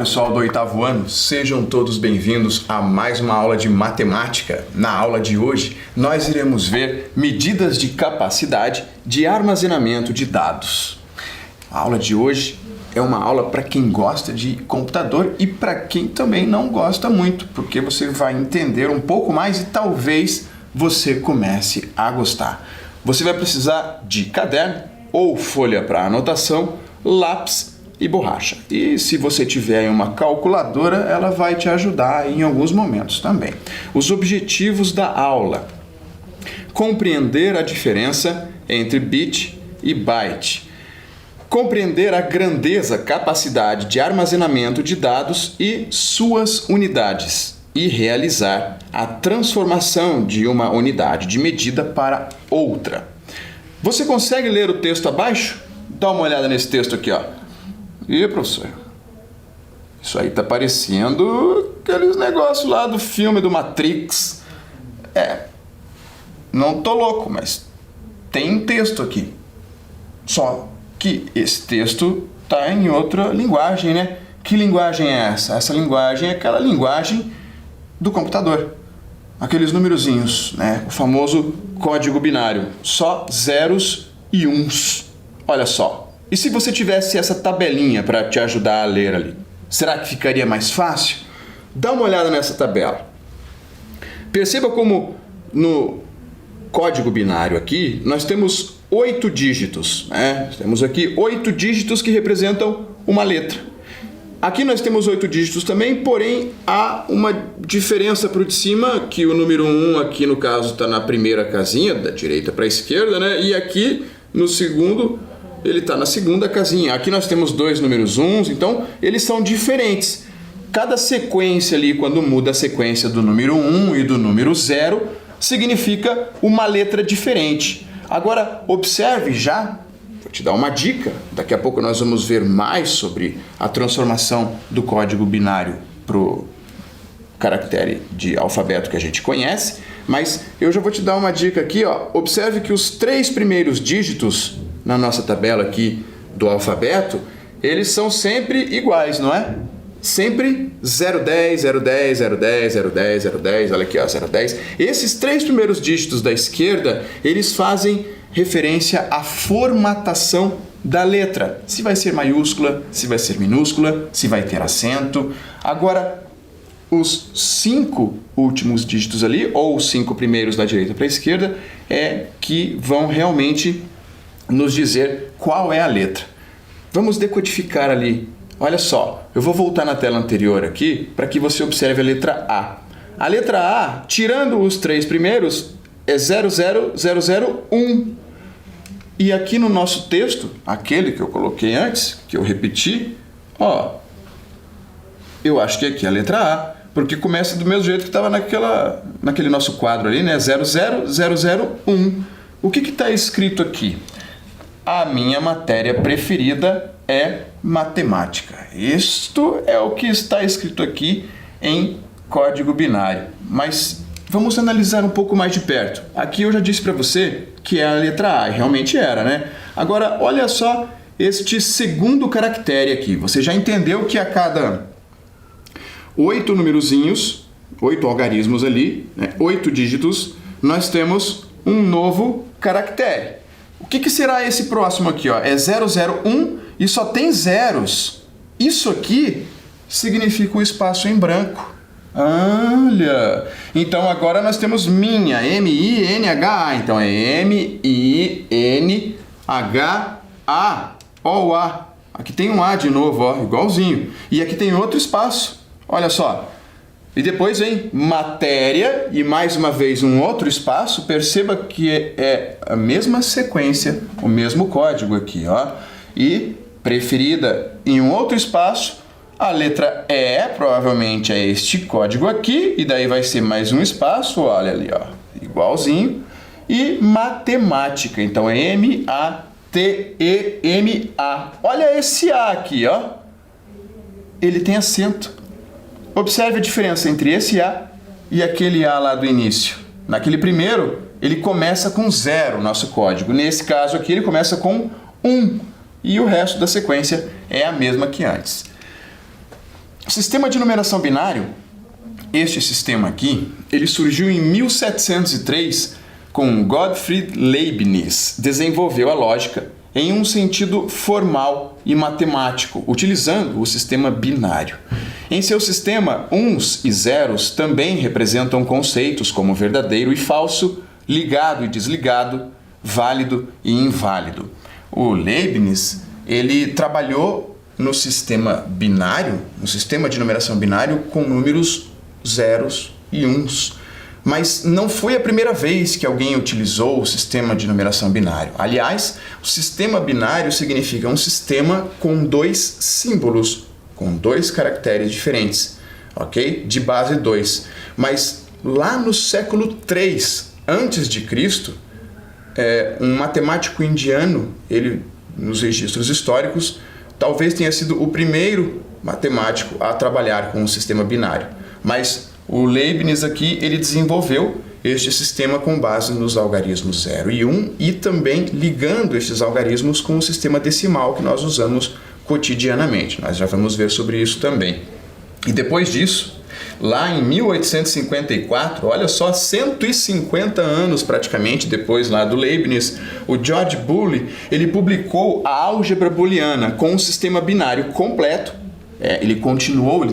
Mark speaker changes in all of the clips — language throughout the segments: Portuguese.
Speaker 1: pessoal do oitavo ano, sejam todos bem-vindos a mais uma aula de matemática. Na aula de hoje, nós iremos ver medidas de capacidade de armazenamento de dados. A aula de hoje é uma aula para quem gosta de computador e para quem também não gosta muito, porque você vai entender um pouco mais e talvez você comece a gostar. Você vai precisar de caderno ou folha para anotação, lápis e borracha. E se você tiver uma calculadora, ela vai te ajudar em alguns momentos também. Os objetivos da aula: compreender a diferença entre bit e byte, compreender a grandeza, capacidade de armazenamento de dados e suas unidades, e realizar a transformação de uma unidade de medida para outra. Você consegue ler o texto abaixo? Dá uma olhada nesse texto aqui, ó. E professor, isso aí tá parecendo aqueles negócios lá do filme do Matrix. Não tô louco, mas tem texto aqui. Só que esse texto tá em outra linguagem, né? Que linguagem é essa? Essa linguagem é aquela linguagem do computador. Aqueles numerozinhos, né? O famoso código binário. Só zeros e uns. Olha só. E se você tivesse essa tabelinha para te ajudar a ler ali? Será que ficaria mais fácil? Dá uma olhada nessa tabela. Perceba como no código binário aqui, nós temos 8 dígitos, né? Temos aqui 8 dígitos que representam uma letra. Aqui nós temos 8 dígitos também, porém há uma diferença para o de cima, que o número 1 aqui no caso está na primeira casinha, da direita para a esquerda, né? E aqui no segundo ele está na segunda casinha. Aqui nós temos dois números 1, então eles são diferentes. Cada sequência ali, quando muda a sequência do número 1 e do número 0, significa uma letra diferente. Agora, observe já, vou te dar uma dica, daqui a pouco nós vamos ver mais sobre a transformação do código binário para o caractere de alfabeto que a gente conhece, mas eu já vou te dar uma dica aqui, ó. Observe que os 3 primeiros dígitos na nossa tabela aqui do alfabeto, eles são sempre iguais, não é? Sempre 010, 010, 010, 010, 010, olha aqui, ó, 010. Esses 3 primeiros dígitos da esquerda, eles fazem referência à formatação da letra. Se vai ser maiúscula, se vai ser minúscula, se vai ter acento. Agora, os 5 últimos dígitos ali, ou os 5 primeiros da direita para a esquerda, é que vão realmente nos dizer qual é a letra. Vamos decodificar ali. Olha só, eu vou voltar na tela anterior aqui para que você observe a letra A. A letra A, tirando os 3 primeiros, é 00001. E aqui no nosso texto, aquele que eu coloquei antes, que eu repeti, ó, eu acho que aqui é a letra A, porque começa do mesmo jeito que estava naquele nosso quadro ali, né? 00001. O que está escrito aqui? A minha matéria preferida é matemática. Isto é o que está escrito aqui em código binário. Mas vamos analisar um pouco mais de perto. Aqui eu já disse para você que é a letra A, e realmente era, né? Agora, olha só este segundo caractere aqui. Você já entendeu que a cada 8 numerozinhos, 8 algarismos ali, né? 8 dígitos, nós temos um novo caractere. O que será esse próximo aqui, ó? É 001 e só tem zeros. Isso aqui significa o espaço em branco. Olha! Então agora nós temos minha, M-I-N-H-A. Então é M-I-N-H-A. Ó o A. Aqui tem um A de novo, ó, igualzinho. E aqui tem outro espaço. Olha só. E depois vem matéria e mais uma vez um outro espaço. Perceba que é a mesma sequência, o mesmo código aqui, ó. E preferida em um outro espaço, a letra E, provavelmente é este código aqui, e daí vai ser mais um espaço, olha ali, ó, igualzinho. E matemática, então é M-A-T-E-M-A. Olha esse A aqui, ó. Ele tem acento. Observe a diferença entre esse A e aquele A lá do início. Naquele primeiro, ele começa com 0, nosso código. Nesse caso aqui, ele começa com 1. E o resto da sequência é a mesma que antes. O sistema de numeração binário, este sistema aqui, ele surgiu em 1703 com Gottfried Leibniz, desenvolveu a lógica em um sentido formal e matemático, utilizando o sistema binário. Em seu sistema, uns e zeros também representam conceitos como verdadeiro e falso, ligado e desligado, válido e inválido. O Leibniz, ele trabalhou no sistema binário, no sistema de numeração binário, com números zeros e uns. Mas não foi a primeira vez que alguém utilizou o sistema de numeração binário. Aliás, o sistema binário significa um sistema com dois símbolos, com dois caracteres diferentes, ok? De base 2. Mas lá no século 3 antes de Cristo, um matemático indiano, ele nos registros históricos, talvez tenha sido o primeiro matemático a trabalhar com o sistema binário. Mas o Leibniz aqui, ele desenvolveu este sistema com base nos algarismos 0 e 1 e também ligando estes algarismos com o sistema decimal que nós usamos cotidianamente. Nós já vamos ver sobre isso também. E depois disso, lá em 1854, olha só, 150 anos praticamente depois lá do Leibniz, o George Boole, ele publicou a álgebra booleana com um sistema binário completo. Ele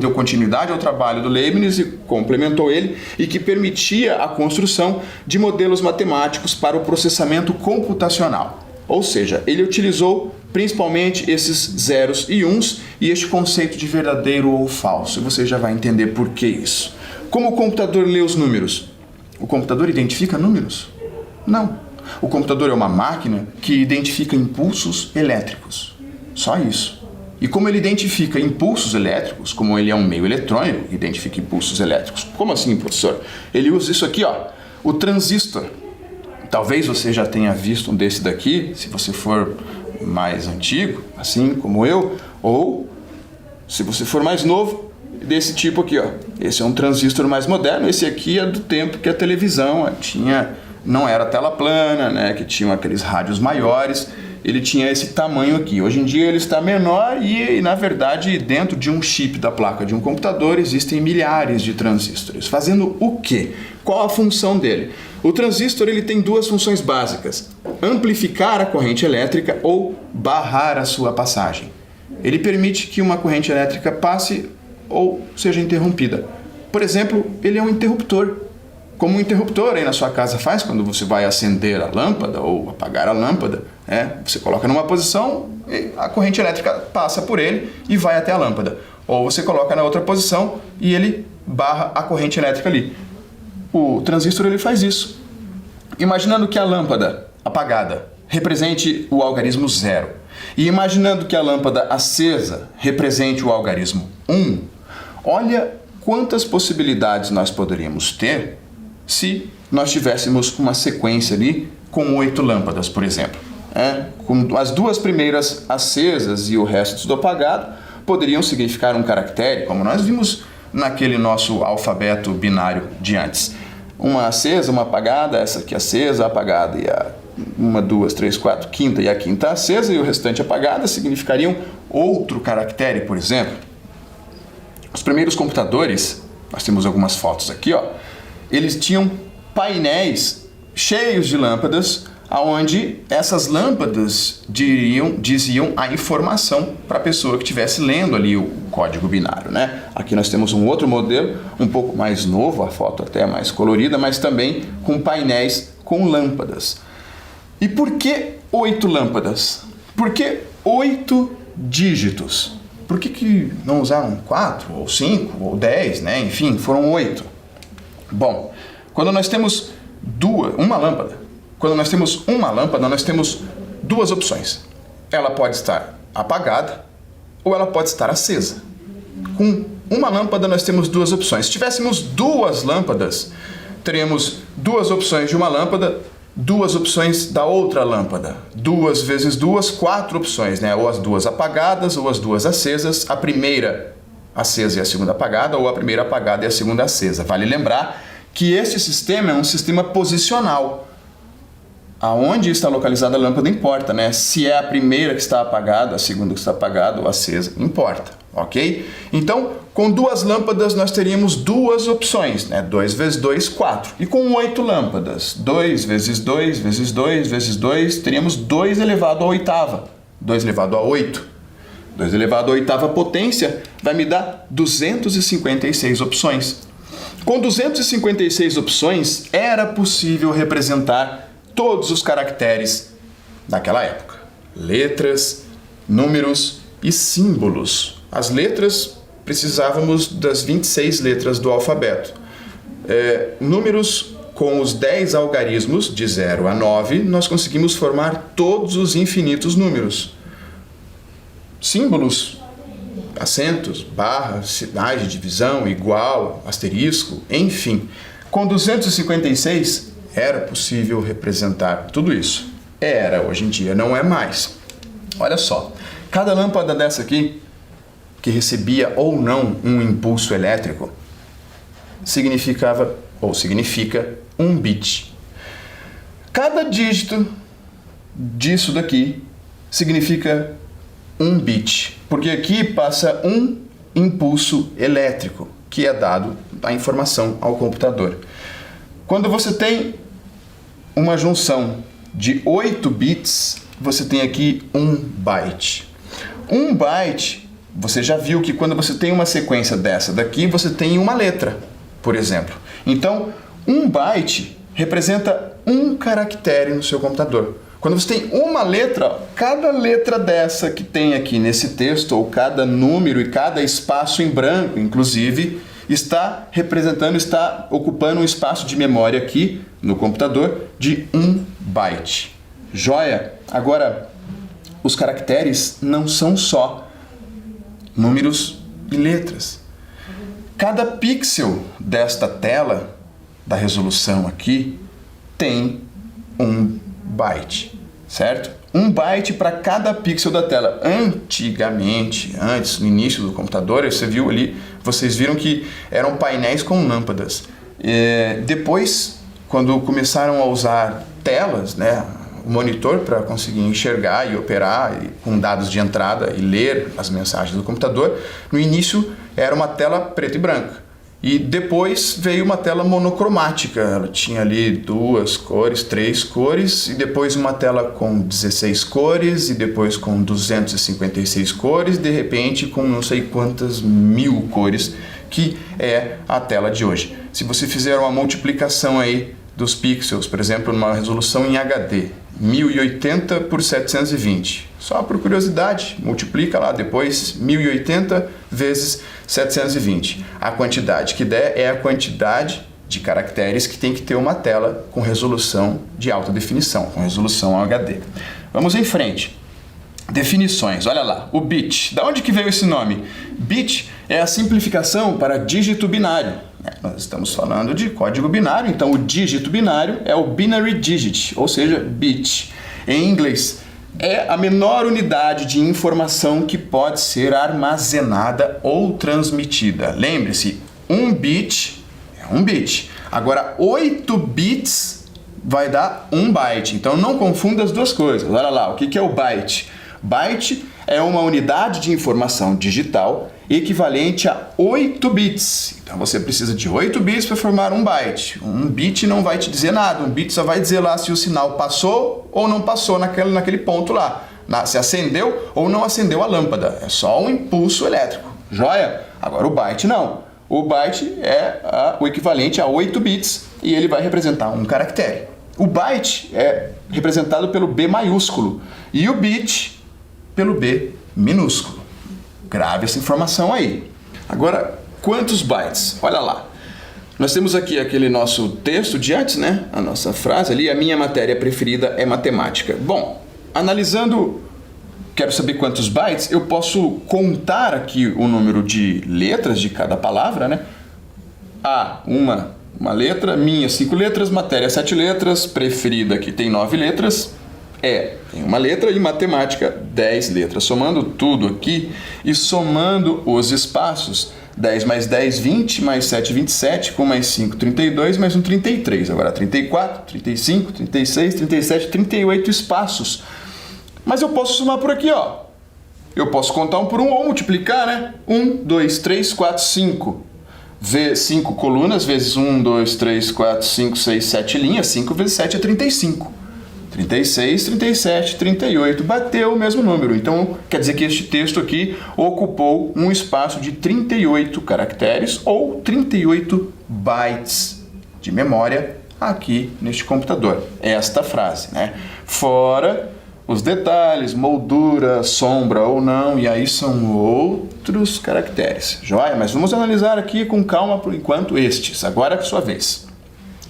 Speaker 1: deu continuidade ao trabalho do Leibniz e complementou ele, e que permitia a construção de modelos matemáticos para o processamento computacional. Ou seja, ele utilizou principalmente esses zeros e uns e este conceito de verdadeiro ou falso. Você já vai entender por que isso. Como o computador lê os números? O computador identifica números? Não. O computador é uma máquina que identifica impulsos elétricos. Só isso. E como ele identifica impulsos elétricos, como ele é um meio eletrônico que identifica impulsos elétricos. Como assim, professor? Ele usa isso aqui, ó, o transistor. Talvez você já tenha visto um desse daqui, se você for mais antigo, assim como eu, ou se você for mais novo, desse tipo aqui, ó. Esse é um transistor mais moderno, esse aqui é do tempo que a televisão não era tela plana, né, que tinham aqueles rádios maiores. Ele tinha esse tamanho aqui. Hoje em dia ele está menor e, na verdade, dentro de um chip da placa de um computador existem milhares de transistores. Fazendo o quê? Qual a função dele? O transistor ele tem duas funções básicas: amplificar a corrente elétrica ou barrar a sua passagem. Ele permite que uma corrente elétrica passe ou seja interrompida. Por exemplo, ele é um interruptor. Como um interruptor aí na sua casa faz quando você vai acender a lâmpada ou apagar a lâmpada, você coloca numa posição e a corrente elétrica passa por ele e vai até a lâmpada. Ou você coloca na outra posição e ele barra a corrente elétrica ali. O transistor ele faz isso. Imaginando que a lâmpada apagada represente o algarismo 0 e imaginando que a lâmpada acesa represente o algarismo 1, olha quantas possibilidades nós poderíamos ter se nós tivéssemos uma sequência ali com 8 lâmpadas, por exemplo. Com as duas primeiras acesas e o resto tudo apagado, poderiam significar um caractere, como nós vimos naquele nosso alfabeto binário de antes. Uma acesa, uma apagada, essa aqui acesa, apagada, e a 1, 2, 3, 4, quinta e a quinta acesa, e o restante apagada, significariam outro caractere, por exemplo. Os primeiros computadores, nós temos algumas fotos aqui, ó, eles tinham painéis cheios de lâmpadas, onde essas lâmpadas diziam a informação para a pessoa que estivesse lendo ali o código binário, né? Aqui nós temos um outro modelo, um pouco mais novo, a foto até mais colorida, mas também com painéis com lâmpadas. E por que 8 lâmpadas? Por que 8 dígitos? Por que não usaram 4, ou 5, ou 10, né? Enfim, foram 8. Bom, quando nós temos uma lâmpada, nós temos duas opções. Ela pode estar apagada ou ela pode estar acesa. Com uma lâmpada nós temos duas opções. Se tivéssemos duas lâmpadas, teríamos duas opções de uma lâmpada, duas opções da outra lâmpada. 2 vezes 2, 4 opções, né? Ou as duas apagadas ou as duas acesas. A primeira acesa e a segunda apagada, ou a primeira apagada e a segunda acesa. Vale lembrar que este sistema é um sistema posicional. Aonde está localizada a lâmpada importa, né? Se é a primeira que está apagada, a segunda que está apagada ou acesa, importa, ok? Então, com 2 lâmpadas nós teríamos 2 opções, né? 2 vezes 2, 4. E com 8 lâmpadas, 2 vezes 2 vezes 2 vezes 2, teríamos 2 elevado à oitava. 2 elevado a 8. 2 elevado à oitava potência vai me dar 256 opções. Com 256 opções, era possível representar todos os caracteres daquela época. Letras, números e símbolos. As letras, precisávamos das 26 letras do alfabeto. Números, com os 10 algarismos, de 0 a 9, nós conseguimos formar todos os infinitos números. Símbolos, acentos, barra, sinais de divisão, igual, asterisco, enfim. Com 256, era possível representar tudo isso. Era, hoje em dia não é mais. Olha só, cada lâmpada dessa aqui, que recebia ou não um impulso elétrico, significava ou significa 1 bit. Cada dígito disso daqui significa 1 bit, porque aqui passa um impulso elétrico que é dado a informação ao computador. Quando você tem uma junção de 8 bits, você tem aqui 1 byte. 1 byte, você já viu que quando você tem uma sequência dessa daqui, você tem uma letra, por exemplo. Então, 1 byte representa um caractere no seu computador. Quando você tem uma letra, cada letra dessa que tem aqui nesse texto, ou cada número e cada espaço em branco, inclusive, está representando, está ocupando um espaço de memória aqui no computador de 1 byte. Joia? Agora, os caracteres não são só números e letras. Cada pixel desta tela, da resolução aqui, tem 1 byte, certo? 1 byte para cada pixel da tela. Antigamente, antes, no início do computador, vocês viram que eram painéis com lâmpadas. Depois, quando começaram a usar telas, né, o monitor para conseguir enxergar e operar com dados de entrada e ler as mensagens do computador, no início era uma tela preta e branca. E depois veio uma tela monocromática, ela tinha ali 2 cores, 3 cores, e depois uma tela com 16 cores, e depois com 256 cores, de repente com não sei quantas 1000 cores, que é a tela de hoje. Se você fizer uma multiplicação aí dos pixels, por exemplo, numa resolução em HD, 1080 por 720. Só por curiosidade, multiplica lá depois 1080 vezes 720. A quantidade que der é a quantidade de caracteres que tem que ter uma tela com resolução de alta definição, com resolução HD. Vamos em frente. Definições, olha lá, o bit. Da onde que veio esse nome? Bit é a simplificação para dígito binário. Nós estamos falando de código binário, então o dígito binário é o binary digit, ou seja, bit. Em inglês, é a menor unidade de informação que pode ser armazenada ou transmitida. Lembre-se, 1 bit é 1 bit. Agora, 8 bits vai dar 1 byte. Então não confunda as duas coisas. Olha lá, o que é o byte? Byte é uma unidade de informação digital equivalente a 8 bits. Então você precisa de 8 bits para formar 1 byte. 1 bit não vai te dizer nada, 1 bit só vai dizer lá se o sinal passou ou não passou naquele ponto lá. Se acendeu ou não acendeu a lâmpada. É só um impulso elétrico. Joia? Agora o byte não. O byte é o equivalente a 8 bits e ele vai representar um caractere. O byte é representado pelo B maiúsculo e o bit pelo B minúsculo. Grave essa informação aí. Agora, quantos bytes? Olha lá. Nós temos aqui aquele nosso texto de antes, né? A nossa frase ali, a minha matéria preferida é matemática. Bom, analisando, quero saber quantos bytes, eu posso contar aqui o número de letras de cada palavra, né? A, uma letra, minha 5 letras, matéria 7 letras, preferida que tem 9 letras, tem uma letra, e matemática 10 letras. Somando tudo aqui e somando os espaços, 10 mais 10, 20, mais 7, 27, com mais 5, 32, mais um 33. Agora 34, 35, 36, 37, 38 espaços. Mas eu posso somar por aqui, ó. eu posso contar um por um ou multiplicar, né? 1, 2, 3, 4, 5. 5 colunas vezes 1, 2, 3, 4, 5, 6, 7 linhas. 5 vezes 7 é 35. 36, 37, 38. Bateu o mesmo número. Então, quer dizer que este texto aqui ocupou um espaço de 38 caracteres ou 38 bytes de memória aqui neste computador. Esta frase, né? Fora os detalhes, moldura, sombra ou não, e aí são outros caracteres. Joia? Mas vamos analisar aqui com calma por enquanto estes. Agora é a sua vez.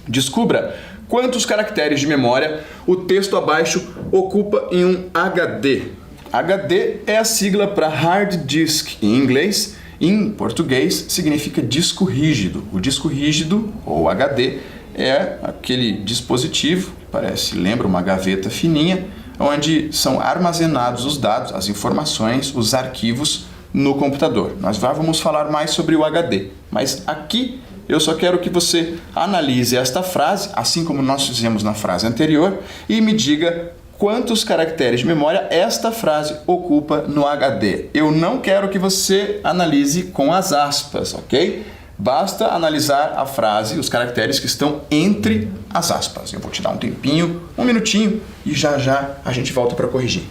Speaker 1: Descubra quantos caracteres de memória o texto abaixo ocupa em um HD. HD é a sigla para Hard Disk em inglês. Em português significa disco rígido. O disco rígido, ou HD, é aquele dispositivo, lembra uma gaveta fininha, onde são armazenados os dados, as informações, os arquivos no computador. Nós vamos falar mais sobre o HD, mas aqui eu só quero que você analise esta frase, assim como nós fizemos na frase anterior, e me diga quantos caracteres de memória esta frase ocupa no HD. Eu não quero que você analise com as aspas, ok? Basta analisar a frase, os caracteres que estão entre as aspas. Eu vou te dar um tempinho, um minutinho, e já já a gente volta para corrigir.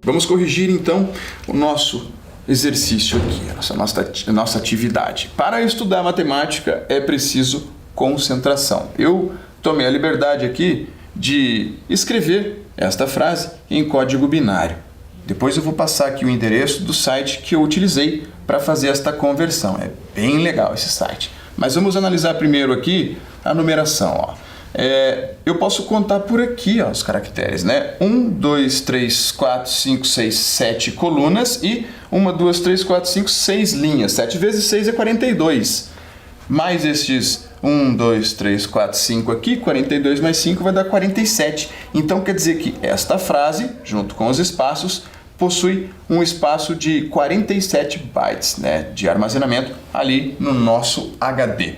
Speaker 1: Vamos corrigir então o nosso exercício aqui, a nossa atividade. Para estudar matemática é preciso concentração. Eu tomei a liberdade aqui de escrever esta frase em código binário. Depois eu vou passar aqui o endereço do site que eu utilizei para fazer esta conversão. É bem legal esse site. Mas vamos analisar primeiro aqui a numeração, ó. Eu posso contar por aqui, ó, os caracteres, né? 1, 2, 3, 4, 5, 6, 7 colunas e 1, 2, 3, 4, 5, 6 linhas. 7 vezes 6 é 42. Mais estes 1, 2, 3, 4, 5 aqui, 42 mais 5 vai dar 47. Então quer dizer que esta frase, junto com os espaços, possui um espaço de 47 bytes, né, de armazenamento ali no nosso HD.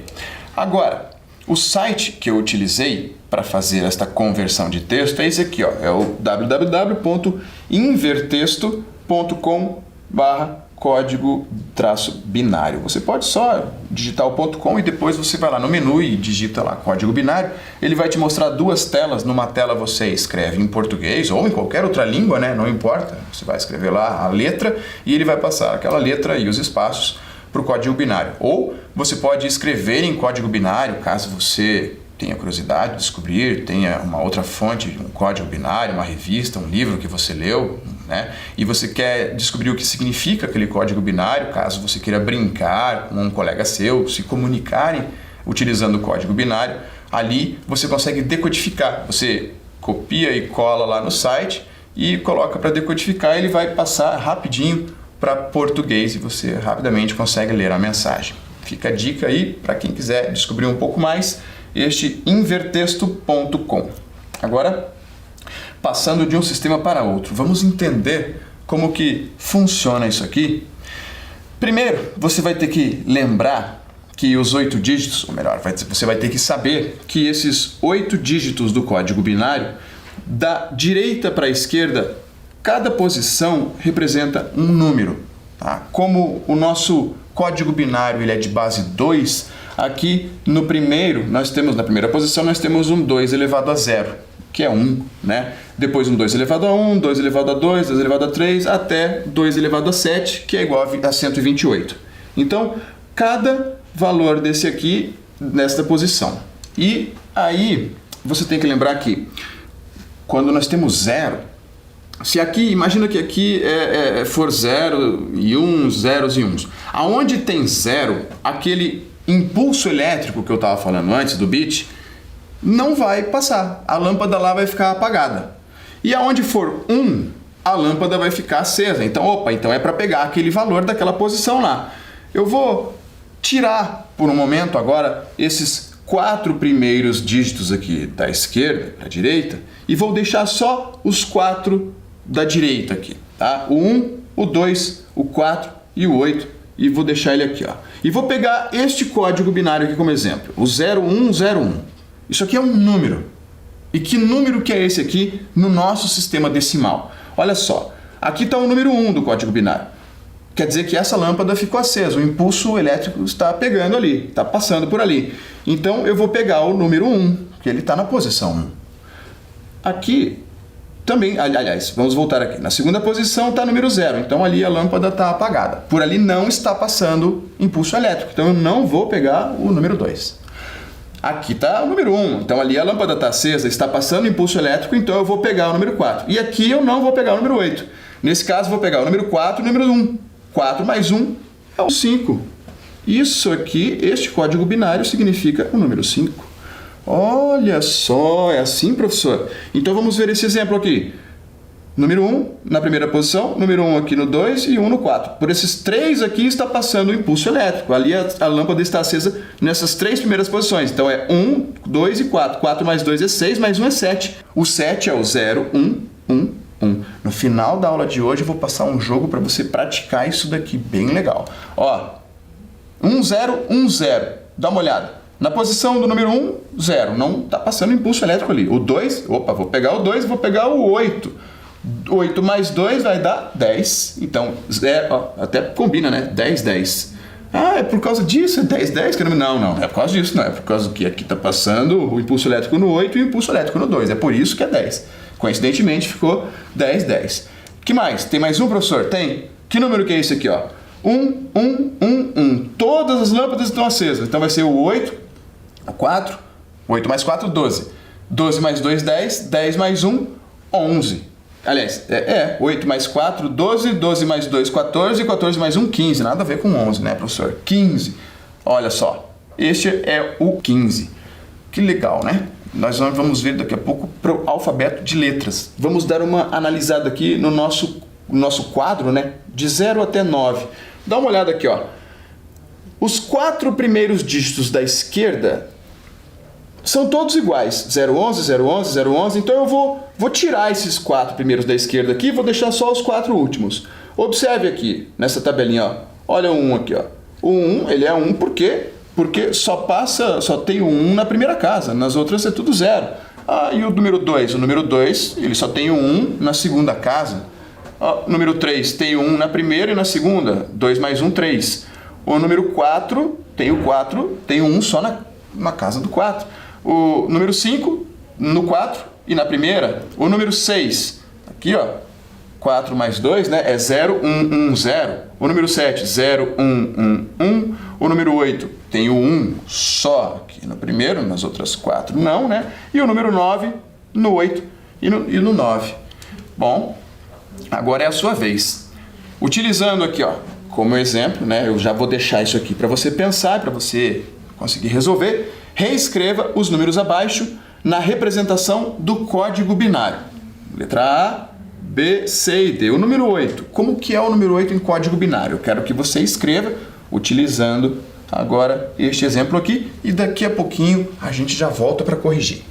Speaker 1: Agora, o site que eu utilizei para fazer esta conversão de texto é esse aqui, ó, é o www.invertexto.com/código-binário. Você pode só digitar o .com e depois você vai lá no menu e digita lá código binário. Ele vai te mostrar duas telas. Numa tela você escreve em português ou em qualquer outra língua, né? Não importa. Você vai escrever lá a letra e ele vai passar aquela letra e os espaços para o código binário. Ou você pode escrever em código binário, caso você tenha curiosidade de descobrir, tenha uma outra fonte, um código binário, uma revista, um livro que você leu, né? E você quer descobrir o que significa aquele código binário, caso você queira brincar com um colega seu, se comunicarem utilizando o código binário, ali você consegue decodificar. Você copia e cola lá no site e coloca para decodificar, ele vai passar rapidinho para português e você rapidamente consegue ler a mensagem. Fica a dica aí para quem quiser descobrir um pouco mais, este invertexto.com. Agora, passando de um sistema para outro, vamos entender como que funciona isso aqui. Primeiro, você vai ter que lembrar que os 8 dígitos, ou melhor, você vai ter que saber que esses 8 dígitos do código binário, da direita para a esquerda, cada posição representa um número. Tá? Como o nosso código binário ele é de base 2, aqui no primeiro, na primeira posição, nós temos um 2 elevado a 0, que é 1, né? Depois um 2 elevado a 1, 2 elevado a 2, 2 elevado a 3, até 2 elevado a 7, que é igual a 128. Então, cada valor desse aqui, nesta posição. E aí, você tem que lembrar que, quando nós temos 0, se aqui, imagina que aqui for 0 e 1, zeros e 1. Aonde tem 0, aquele impulso elétrico que eu estava falando antes do bit, não vai passar. A lâmpada lá vai ficar apagada. E aonde for 1, a lâmpada vai ficar acesa. Então, então é para pegar aquele valor daquela posição lá. Eu vou tirar por um momento agora esses 4 primeiros dígitos aqui da esquerda para a direita e vou deixar só os 4 da direita aqui, tá? O 1, o 2, o 4 e o 8, e vou deixar ele aqui, ó. E vou pegar este código binário aqui como exemplo, o 0101. Isso aqui é um número. E que número que é esse aqui no nosso sistema decimal? Olha só, aqui está o número 1 do código binário. Quer dizer que essa lâmpada ficou acesa, o impulso elétrico está pegando ali, está passando por ali. Então eu vou pegar o número 1, que ele está na posição 1. Aqui também, aliás, vamos voltar aqui. Na segunda posição está número 0, então ali a lâmpada está apagada. Por ali não está passando impulso elétrico, então eu não vou pegar o número 2. Aqui está o número 1, então ali a lâmpada está acesa, está passando impulso elétrico, então eu vou pegar o número 4. E aqui eu não vou pegar o número 8. Nesse caso, vou pegar o número 4 e o número 1. 4 mais 1 é o 5. Isso aqui, este código binário, significa o número 5. Olha só, é assim, professor? Então vamos ver esse exemplo aqui. Número 1 na primeira posição, número 1 aqui no 2 e 1 no 4. Por esses 3 aqui está passando o impulso elétrico. Ali a lâmpada está acesa nessas 3 primeiras posições. Então é 1, 2 e 4. 4 mais 2 é 6, mais 1 é 7. O 7 é o 0, 1, 1, 1. No final da aula de hoje eu vou passar um jogo para você praticar isso daqui, bem legal. Ó, 1, 0, 1, 0. Dá uma olhada. Na posição do número 1, 0. Não está passando impulso elétrico ali. O 2, vou pegar o 2 e vou pegar o 8. 8 mais 2 vai dar 10. Então, 0, ó, até combina, né? 10, 10. Ah, é por causa disso? É 10, 10? Não é por causa disso, não. É por causa que aqui está passando o impulso elétrico no 8 e o impulso elétrico no 2. É por isso que é 10. Coincidentemente, ficou 10, 10. Que mais? Tem mais um, professor? Tem. Que número que é esse aqui, ó? 1, 1, 1, 1. Todas as lâmpadas estão acesas. Então vai ser o 8, o 4, 8 mais 4, 12. 12 mais 2, 10. 10 mais 1, 11. Aliás, 8 mais 4, 12. 12 mais 2, 14. 14 mais 1, 15. Nada a ver com 11, né, professor? 15. Olha só. Este é o 15. Que legal, né? Nós vamos ver daqui a pouco para o alfabeto de letras. Vamos dar uma analisada aqui no nosso quadro, né? De 0 até 9. Dá uma olhada aqui, ó. Os 4 primeiros dígitos da esquerda são todos iguais. 011, 011, 011. Então eu vou tirar esses 4 primeiros da esquerda aqui e vou deixar só os 4 últimos. Observe aqui, nessa tabelinha, ó. Olha o 1 aqui, ó. O 1, ele é 1 por quê? Porque só tem o 1 na primeira casa, nas outras é tudo 0. Ah, e o número 2? O número 2, ele só tem o 1 na segunda casa. Ah, o número 3 tem o 1 na primeira e na segunda. 2 mais 1, 3. O número 4 tem o 4, tem o 1 só na casa do 4. O número 5 no 4 e na primeira. O número 6, aqui, ó. 4 mais 2, né? É 0, 1, 1, 0. O número 7, 0, 1, 1, 1. O número 8 tem o 1 só aqui no primeiro, nas outras 4 não, né? E o número 9 no 8 e no 9. Bom, agora é a sua vez. Utilizando aqui, ó, como exemplo, né? Eu já vou deixar isso aqui para você pensar, para você conseguir resolver. Reescreva os números abaixo na representação do código binário. Letra A, B, C e D. O número 8. Como que é o número 8 em código binário? Eu quero que você escreva utilizando agora este exemplo aqui e daqui a pouquinho a gente já volta para corrigir.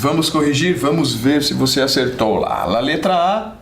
Speaker 1: Vamos corrigir, vamos ver se você acertou lá. Na letra A,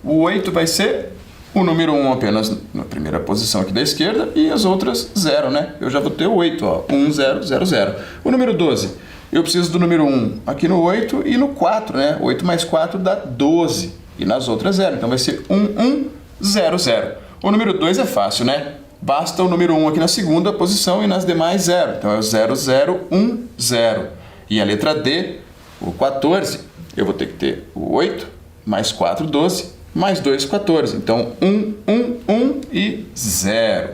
Speaker 1: o 8 vai ser o número 1 apenas na primeira posição aqui da esquerda e as outras 0, né? Eu já vou ter o 8, ó, 1, 0, 0, 0. O número 12, eu preciso do número 1 aqui no 8 e no 4, né? 8 mais 4 dá 12 e nas outras 0, então vai ser 1, 1, 0, 0. O número 2 é fácil, né? Basta o número 1 aqui na segunda posição e nas demais 0. Então é o 0, 0, 1, 0. E a letra D, o 14, eu vou ter que ter o 8 mais 4, 12, mais 2, 14. Então 1, 1, 1 e 0.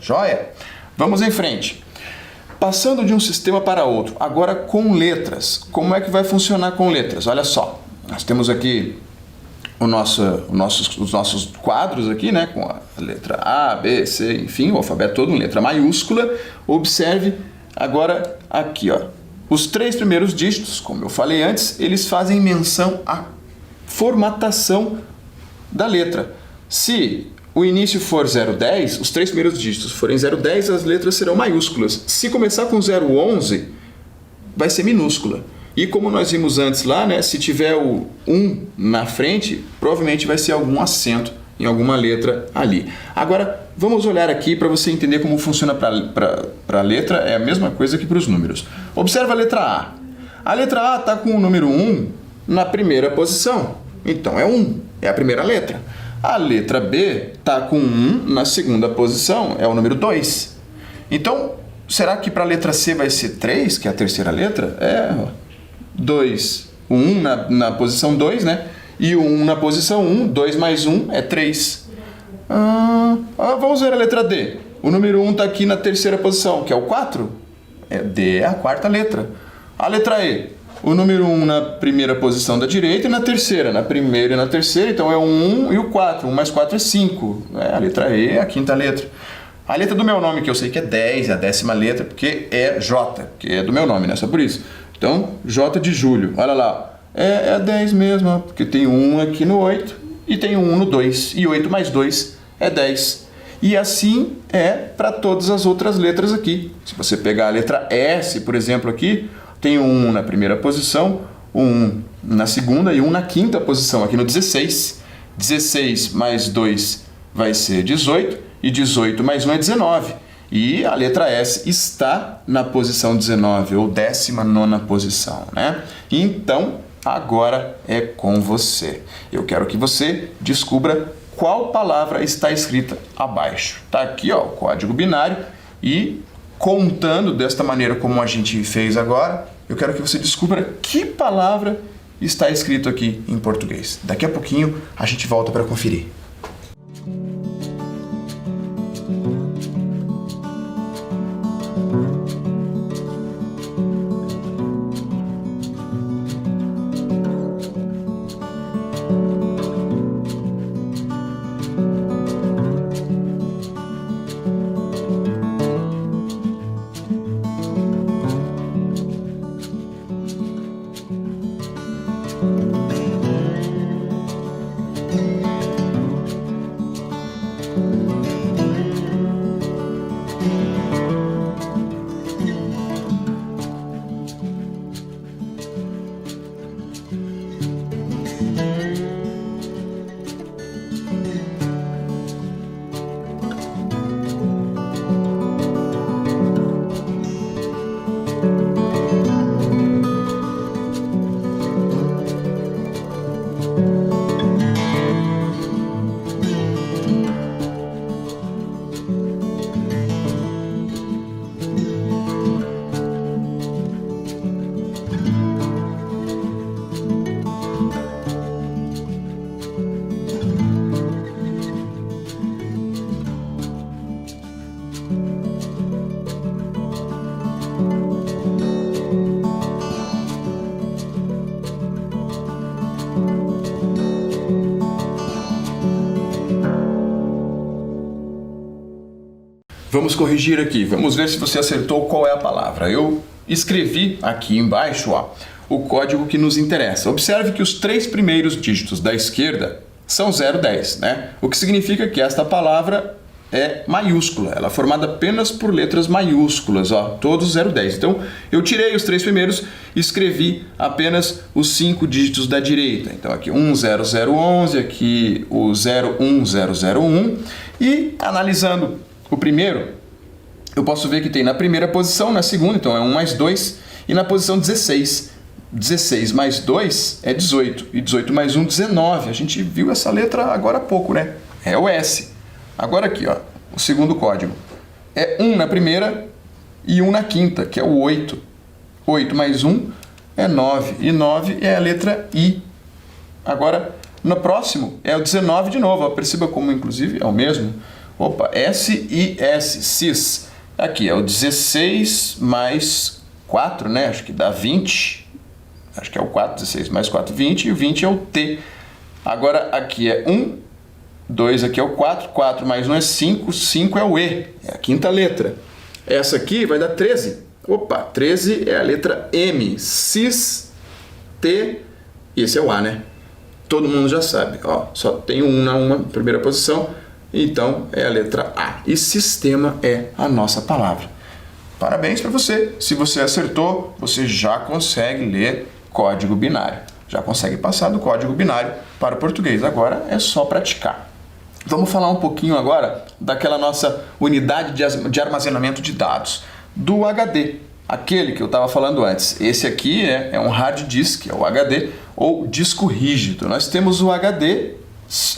Speaker 1: Joia? Vamos em frente. Passando de um sistema para outro, agora com letras. Como é que vai funcionar com letras? Olha só, nós temos aqui os nossos quadros aqui, né, com a letra A, B, C, enfim, o alfabeto todo em letra maiúscula. Observe agora aqui, ó, os 3 primeiros dígitos, como eu falei antes, eles fazem menção à formatação da letra. Se o início for 010, os 3 primeiros dígitos forem 010, as letras serão maiúsculas. Se começar com 011, vai ser minúscula. E como nós vimos antes lá, né, se tiver o 1 na frente, provavelmente vai ser algum acento em alguma letra ali. Agora, vamos olhar aqui para você entender como funciona para a letra. É a mesma coisa que para os números. Observa a letra A. A letra A está com o número 1 na primeira posição. Então, é 1, é a primeira letra. A letra B está com 1 na segunda posição, é o número 2. Então, será que para a letra C vai ser 3, que é a terceira letra? É 2, o 1 na posição 2, né? E o 1 na posição 1, 2 mais 1 é 3. Vamos ver a letra D. O número 1 está aqui na terceira posição, que é o 4. D é a quarta letra. A letra E. O número 1 na primeira posição da direita e na terceira. Na primeira e na terceira, então é o 1 e o 4. 1 mais 4 é 5. A letra E é a quinta letra. A letra do meu nome, que eu sei que é 10, é a 10ª letra, porque é J, que é do meu nome, né? Só por isso. Então, J de Júlio. Olha lá. É 10 mesmo, ó, porque tem 1 aqui no 8 e tem 1 no 2. E 8 mais 2 é 10. E assim é para todas as outras letras aqui. Se você pegar a letra S, por exemplo, aqui, tem 1 na primeira posição, 1 na segunda e 1 na quinta posição, aqui no 16. 16 mais 2 vai ser 18 e 18 mais 1 é 19. E a letra S está na posição 19, ou 19ª posição, né? Então, agora é com você. Eu quero que você descubra qual palavra está escrita abaixo. Está aqui, ó, o código binário e contando desta maneira como a gente fez agora, eu quero que você descubra que palavra está escrito aqui em português. Daqui a pouquinho a gente volta para conferir. Vamos corrigir aqui, vamos ver se você acertou qual é a palavra. Eu escrevi aqui embaixo, ó, o código que nos interessa. Observe que os 3 primeiros dígitos da esquerda são 010, né? O que significa que esta palavra é maiúscula, ela é formada apenas por letras maiúsculas, ó, todos 010. Então eu tirei os 3 primeiros e escrevi apenas os 5 dígitos da direita. Então aqui 10011, aqui o 01001, e analisando o primeiro, eu posso ver que tem na primeira posição, na segunda, então é 1 mais 2, e na posição 16. 16 mais 2 é 18, e 18 mais 1, 19. A gente viu essa letra agora há pouco, né? É o S. Agora aqui, ó, o segundo código. É 1 na primeira e 1 na quinta, que é o 8. 8 mais 1 é 9, e 9 é a letra I. Agora, no próximo, é o 19 de novo. Ó, perceba como, inclusive, é o mesmo. Opa, S-I-S, CIS. Aqui é o 16 mais 4, né? Acho que dá 20. Acho que é o 4, 16 mais 4, 20. E o 20 é o T. Agora, aqui é 1. 2 aqui é o 4, 4 mais 1 é 5, 5 é o E, é a quinta letra. Essa aqui vai dar 13. Opa, 13 é a letra M, CIS, T, e esse é o A, né? Todo mundo já sabe, ó, só tem um na primeira posição, então é a letra A. E sistema é a nossa palavra. Parabéns para você. Se você acertou, você já consegue ler código binário. Já consegue passar do código binário para o português. Agora é só praticar. Vamos falar um pouquinho agora daquela nossa unidade de armazenamento de dados, do HD, aquele que eu estava falando antes. Esse aqui é um hard disk, é o HD, ou disco rígido. Nós temos o HD,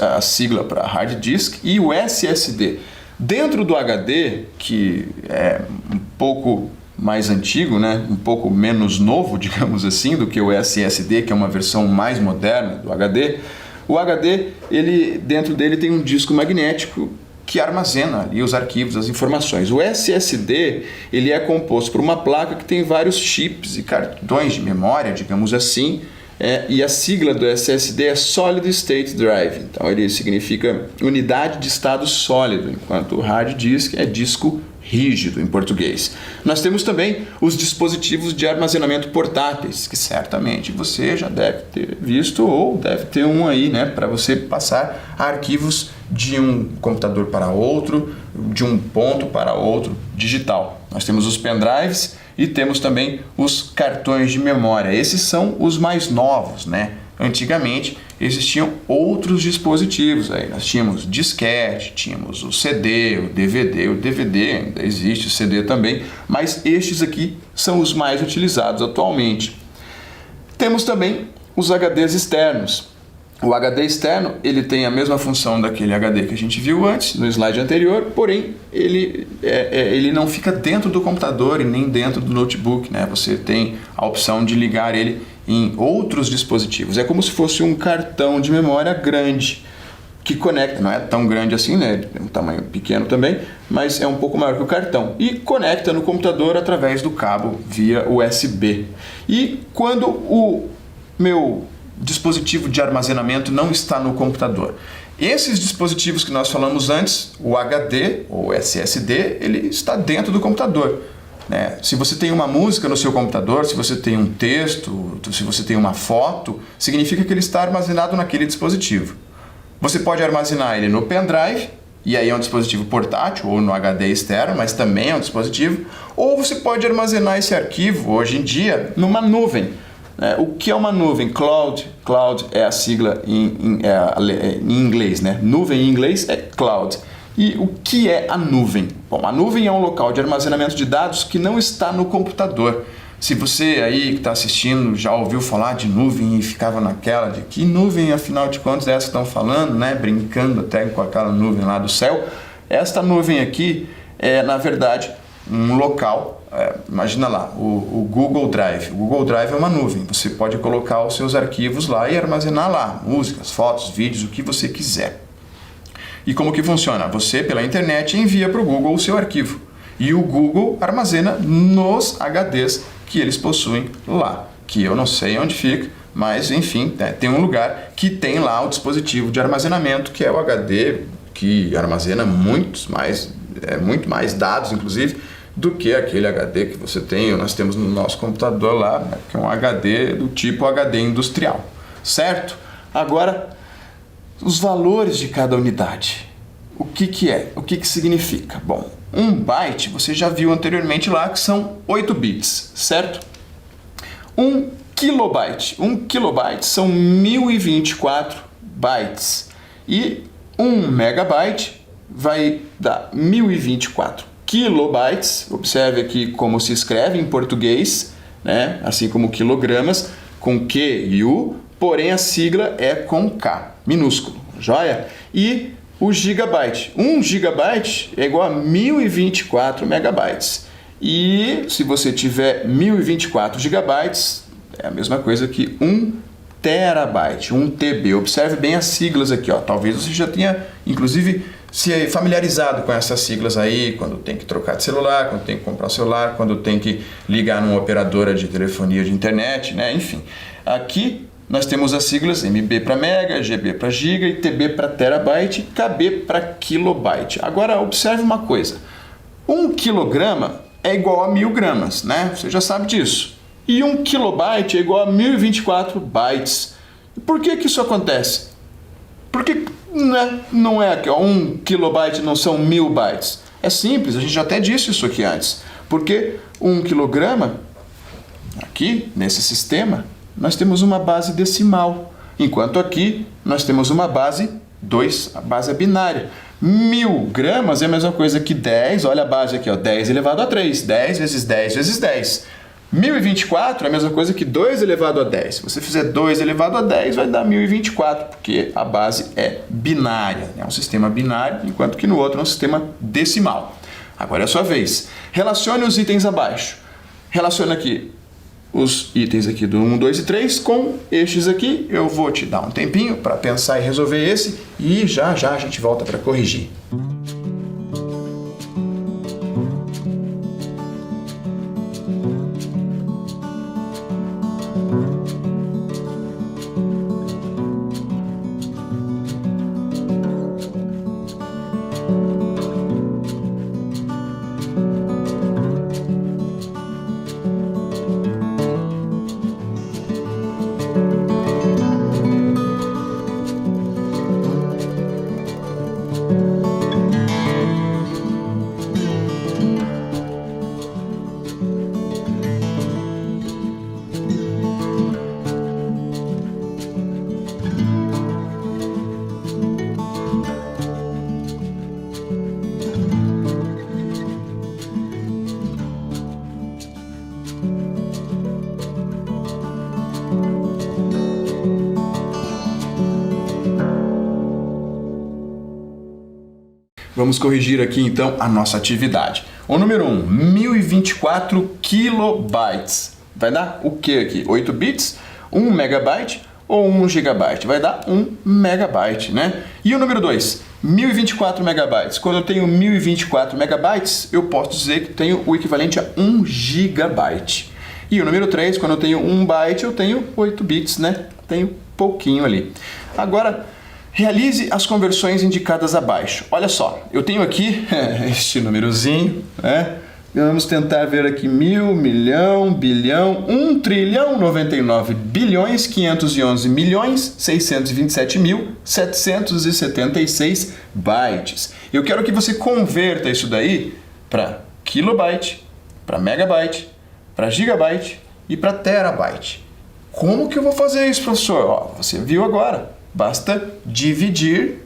Speaker 1: a sigla para hard disk, e o SSD. Dentro do HD, que é um pouco mais antigo, né? Um pouco menos novo, digamos assim, do que o SSD, que é uma versão mais moderna do HD, o HD, dentro dele tem um disco magnético que armazena ali os arquivos, as informações. O SSD, ele é composto por uma placa que tem vários chips e cartões de memória, digamos assim, e a sigla do SSD é Solid State Drive. Então ele significa unidade de estado sólido, enquanto o hard disk é disco rígido em português. Nós temos também os dispositivos de armazenamento portáteis, que certamente você já deve ter visto ou deve ter um aí, né, para você passar arquivos de um computador para outro, de um ponto para outro digital. Nós temos os pendrives e temos também os cartões de memória. Esses são os mais novos, né? Antigamente existiam outros dispositivos, aí nós tínhamos disquete, tínhamos o CD, o DVD ainda existe o CD também, mas estes aqui são os mais utilizados atualmente. Temos também os HDs externos. O HD externo, ele tem a mesma função daquele HD que a gente viu antes, no slide anterior, porém ele não fica dentro do computador e nem dentro do notebook, né? Você tem a opção de ligar ele em outros dispositivos. É como se fosse um cartão de memória grande que conecta, não é tão grande assim, né? Tem um tamanho pequeno também, mas é um pouco maior que o cartão. E conecta no computador através do cabo via USB. E quando o meu dispositivo de armazenamento não está no computador, esses dispositivos que nós falamos antes, o HD ou SSD, ele está dentro do computador. Se você tem uma música no seu computador, se você tem um texto, se você tem uma foto, significa que ele está armazenado naquele dispositivo. Você pode armazenar ele no pendrive, e aí é um dispositivo portátil, ou no HD externo, mas também é um dispositivo, ou você pode armazenar esse arquivo, hoje em dia, numa nuvem. O que é uma nuvem? Cloud é a sigla em inglês, né? Nuvem em inglês é cloud. E o que é a nuvem? Bom, a nuvem é um local de armazenamento de dados que não está no computador. Se você aí que está assistindo já ouviu falar de nuvem e ficava naquela de que nuvem, afinal de contas, é essa que estão falando, né? Brincando até com aquela nuvem lá do céu. Esta nuvem aqui é, na verdade, um local, imagina lá, o Google Drive. O Google Drive é uma nuvem. Você pode colocar os seus arquivos lá e armazenar lá, músicas, fotos, vídeos, o que você quiser. E como que funciona? Você, pela internet, envia para o Google o seu arquivo. E o Google armazena nos HDs que eles possuem lá. Que eu não sei onde fica, mas enfim, tem um lugar que tem lá o dispositivo de armazenamento, que é o HD, que armazena muito mais dados, inclusive, do que aquele HD que você tem, ou nós temos no nosso computador lá, né, que é um HD do tipo HD industrial. Certo? Agora, os valores de cada unidade. o que que é? O que que significa? Bom, 1 byte, você já viu anteriormente lá que são 8 bits, certo? 1 kilobyte. 1 kilobyte são 1024 bytes. E 1 megabyte vai dar 1024 kilobytes. Observe aqui como se escreve em português, né? Assim como quilogramas, com Q e U, porém a sigla é com K, minúsculo, joia? E o gigabyte. 1 gigabyte é igual a 1024 megabytes. E se você tiver 1024 gigabytes, é a mesma coisa que 1 terabyte, 1 TB. Observe bem as siglas aqui, ó. Talvez você já tenha, inclusive, se familiarizado com essas siglas aí, quando tem que trocar de celular, quando tem que comprar um celular, quando tem que ligar numa operadora de telefonia de internet, né? Enfim, aqui nós temos as siglas MB para mega, GB para giga, e TB para terabyte, KB para kilobyte. Agora, observe uma coisa. 1 quilograma é igual a 1000 gramas, né? Você já sabe disso. E 1 kilobyte é igual a 1024 bytes. E por que que isso acontece? Porque não é que 1 kilobyte não são 1000 bytes. É simples, a gente já até disse isso aqui antes. Porque 1 quilograma, aqui nesse sistema, nós temos uma base decimal, enquanto aqui nós temos uma base 2, a base é binária. 1000 gramas é a mesma coisa que 10, olha a base aqui, ó, 10 elevado a 3, 10 vezes 10 vezes 10. 1024 é a mesma coisa que 2 elevado a 10. Se você fizer 2 elevado a 10, vai dar 1024, porque a base é binária, é um sistema binário, enquanto que no outro é um sistema decimal. Agora é a sua vez. Relacione os itens abaixo. Relaciona aqui os itens aqui do 1, 2 e 3 com estes aqui. Eu vou te dar um tempinho para pensar e resolver esse e já já a gente volta para corrigir. Vamos corrigir aqui então a nossa atividade. O número 1, 1024 kilobytes. Vai dar o que aqui? 8 bits, 1 megabyte ou 1 gigabyte? Vai dar 1 megabyte, né? E o número 2, 1024 megabytes. Quando eu tenho 1024 megabytes, eu posso dizer que tenho o equivalente a 1 gigabyte. E o número 3, quando eu tenho 1 byte, eu tenho 8 bits, né? Tenho pouquinho ali. Agora, realize as conversões indicadas abaixo. Olha só, eu tenho aqui este númerozinho, né? Vamos tentar ver aqui 1000, milhão, bilhão, 1 trilhão, 99 bilhões, 511 milhões, 627 mil, 776 bytes. Eu quero que você converta isso daí para kilobyte, para megabyte, para gigabyte e para terabyte. Como que eu vou fazer isso, professor? Ó, você viu agora. Basta dividir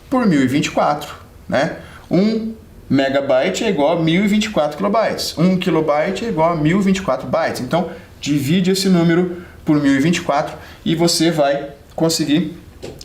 Speaker 1: por 1024, né? 1 megabyte é igual a 1024 kilobytes. 1 kilobyte é igual a 1024 bytes. Então, divide esse número por 1024 e você vai conseguir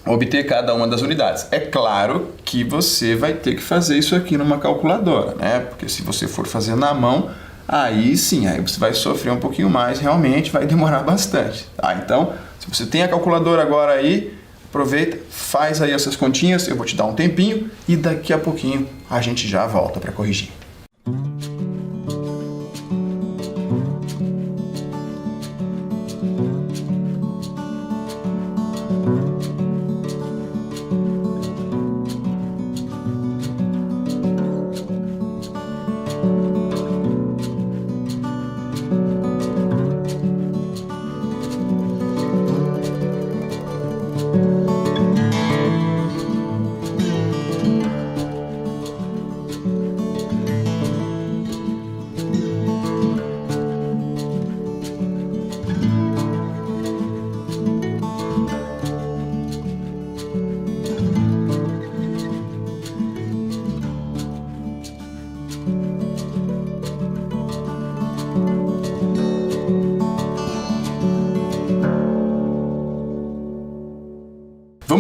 Speaker 1: obter cada uma das unidades. É claro que você vai ter que fazer isso aqui numa calculadora, né? Porque se você for fazer na mão, aí sim, aí você vai sofrer um pouquinho mais, realmente vai demorar bastante, tá? Então, se você tem a calculadora agora aí, aproveita, faz aí essas continhas, eu vou te dar um tempinho e daqui a pouquinho a gente já volta para corrigir.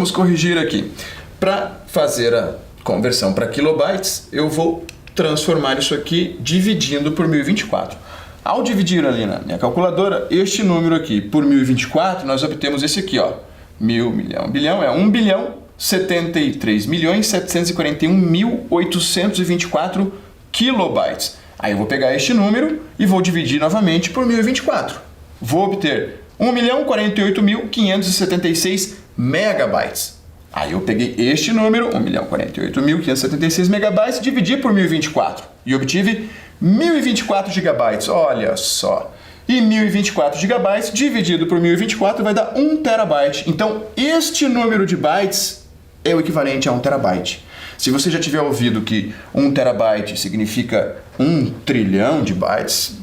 Speaker 1: vamos corrigir aqui. Para fazer a conversão para kilobytes, eu vou transformar isso aqui dividindo por 1024. Ao dividir ali na minha calculadora, este número aqui por 1024, nós obtemos esse aqui, ó. 1000, milhão, bilhão, é 1.073.741.824 kilobytes. Aí eu vou pegar este número e vou dividir novamente por 1024. Vou obter 1.048.576 megabytes. Aí eu peguei este número, 1.048.576 megabytes, dividi por 1024 e obtive 1024 gigabytes. Olha só. E 1024 gigabytes dividido por 1024 vai dar 1 terabyte. Então, este número de bytes é o equivalente a 1 terabyte. Se você já tiver ouvido que 1 terabyte significa 1 trilhão de bytes,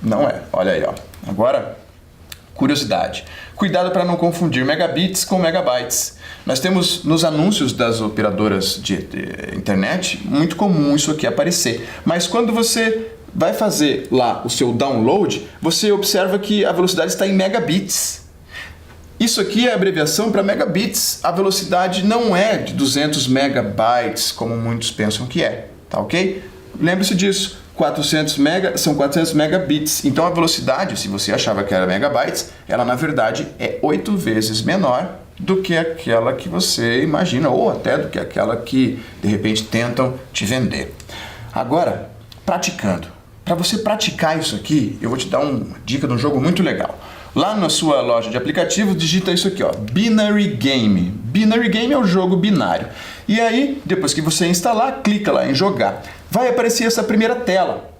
Speaker 1: não é. Olha aí, ó. Agora, curiosidade. Cuidado para não confundir megabits com megabytes. Nós temos nos anúncios das operadoras de internet, muito comum isso aqui aparecer. Mas quando você vai fazer lá o seu download, você observa que a velocidade está em megabits. Isso aqui é a abreviação para megabits. A velocidade não é de 200 megabytes, como muitos pensam que é, tá ok? Lembre-se disso, 400 são 400 megabits. Então a velocidade, se você achava que era megabytes, ela na verdade é 8 vezes menor do que aquela que você imagina, ou até do que aquela que de repente tentam te vender. Agora, praticando. Para você praticar isso aqui, eu vou te dar uma dica de um jogo muito legal. Lá na sua loja de aplicativos, digita isso aqui, ó, Binary Game. Binary Game é o jogo binário. E aí, depois que você instalar, clica lá em jogar. Vai aparecer essa primeira tela.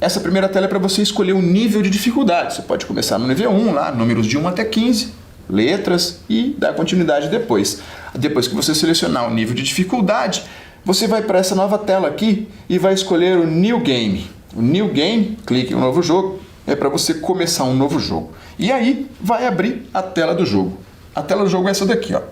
Speaker 1: Essa primeira tela é para você escolher o nível de dificuldade. Você pode começar no nível 1, lá, números de 1 até 15, letras, e dar continuidade depois. Depois que você selecionar o nível de dificuldade, você vai para essa nova tela aqui e vai escolher o New Game. O New Game, clique em um novo jogo, é para você começar um novo jogo. E aí vai abrir a tela do jogo. A tela do jogo é essa daqui, ó.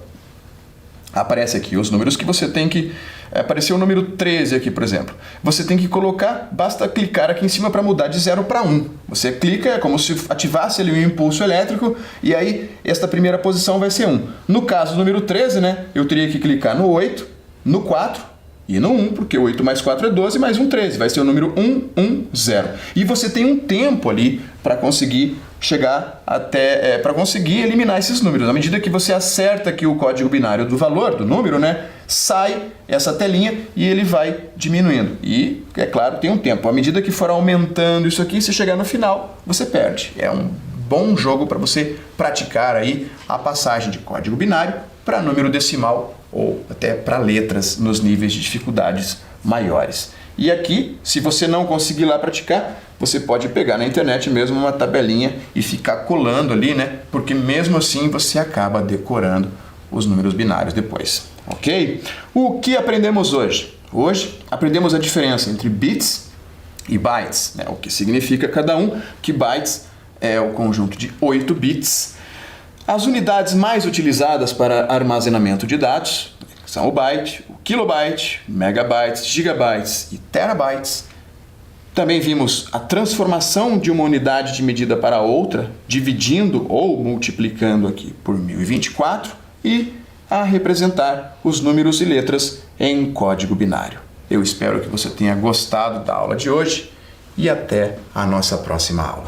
Speaker 1: Aparece aqui os números que você tem que... Apareceu o número 13 aqui, por exemplo. Você tem que colocar, basta clicar aqui em cima para mudar de 0 para 1. Você clica, é como se ativasse ali um impulso elétrico, e aí esta primeira posição vai ser 1. No caso do número 13, né, eu teria que clicar no 8, no 4 e no 1, porque 8 mais 4 é 12, mais um 13, vai ser o número 110. E você tem um tempo ali para conseguir chegar até, para conseguir eliminar esses números. À medida que você acerta aqui o código binário do valor, do número, né, sai essa telinha e ele vai diminuindo. E, é claro, tem um tempo. À medida que for aumentando isso aqui, se chegar no final, você perde. É um bom jogo para você praticar aí a passagem de código binário para número decimal ou até para letras nos níveis de dificuldades maiores. E aqui, se você não conseguir lá praticar, você pode pegar na internet mesmo uma tabelinha e ficar colando ali, né? Porque mesmo assim você acaba decorando os números binários depois, ok? O que aprendemos hoje? Hoje aprendemos a diferença entre bits e bytes, né? O que significa cada um, que bytes é o conjunto de 8 bits. As unidades mais utilizadas para armazenamento de dados são o byte, o kilobyte, megabytes, gigabytes e terabytes. Também vimos a transformação de uma unidade de medida para outra, dividindo ou multiplicando aqui por 1024 e a representar os números e letras em código binário. Eu espero que você tenha gostado da aula de hoje e até a nossa próxima aula.